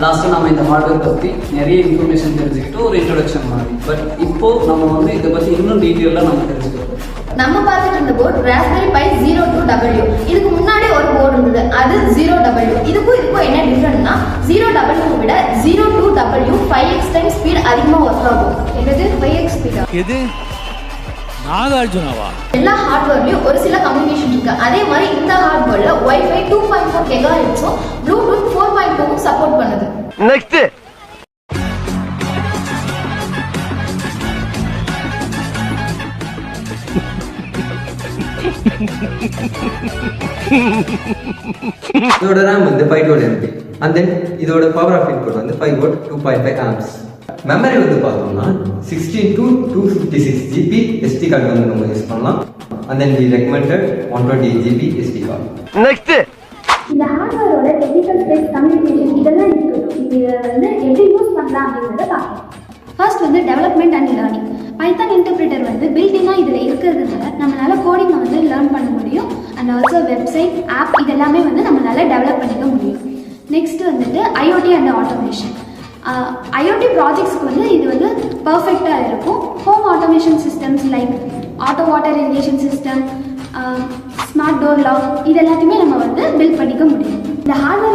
லாஸ்ட்டாக நம்ம இந்த ஹார்ட்வேர் பற்றி நிறைய இன்ஃபர்மேஷன் தெரிஞ்சுக்கிட்டு ஒரு இன்ட்ரொடக்ஷன் மாதிரி. பட் இப்போது நம்ம வந்து இதை பற்றி இன்னும் டீட்டெயிலாக நம்ம தெரிஞ்சுக்கிறோம். நம்ம பார்த்துட்டு இருந்த போர்டு Raspberry Pi 02W. இதுக்கு முன்னாடி ஒரு போர்டு இருந்தது, அது 0W. இதுக்கும் என்ன டிஃப்ரெண்ட்னா 0W விட 02W 5x டைம் ஸ்பீட் அதிகமாக ஒர்க் ஆகும். என்னது 5x ஸ்பீடா? எது நாகார்ஜுனாவா? எல்லா ஹார்ட்வேர்லயும் ஒரு சில கம்யூனிகேஷன் இருக்கு. அதே மாதிரி இந்த ஹார்ட்வேர்ல Wi-Fi 2.4 GHz Bluetooth 4.2 சப்போர்ட் பண்ணுது. நெக்ஸ்ட் இதோட RAM வந்து 512 MB and then இதோட பவர் ஆஃப் இன்புட் வந்து 5 volt 2.5 amps. மெமரி வந்து பார்த்தோம்னா 16 to 256 GB SD கார்டு வந்து நம்ம யூஸ் பண்ணலாம். and then we recommended 128 GB SD card. Next இந்த ஹார்ட்வேரோட டெக்னிக்கல் ஸ்பெக் கம்யூனிகேஷன் இதெல்லாம் இருக்குது. இதை வந்து எப்படி யூஸ் பண்ணலாம் அப்படிங்கிறத பார்க்கலாம். ஃபர்ஸ்ட் வந்து development and learning. Python interpreter வந்து பில்டிங்காக இதில் இருக்கிறதுனால நம்மளால கோடிங்கை வந்து லேர்ன் பண்ண முடியும். அண்ட் ஆல்சோ வெப்சைட் ஆப் இதெல்லாமே வந்து நம்மளால டெவலப் பண்ணிக்க முடியும். நெக்ஸ்ட் வந்துட்டு ஐஓடி அண்ட் ஆட்டோமேஷன். ஐஓடி ப்ராஜெக்ட்ஸ்க்கு வந்து இது வந்து பர்ஃபெக்டாக இருக்கும். Home automation systems like auto water irrigation system, smart door lock இது எல்லாத்தையுமே நம்ம வந்து பில்ட் பண்ணிக்க முடியும். இந்த ஹார்ட்வேர்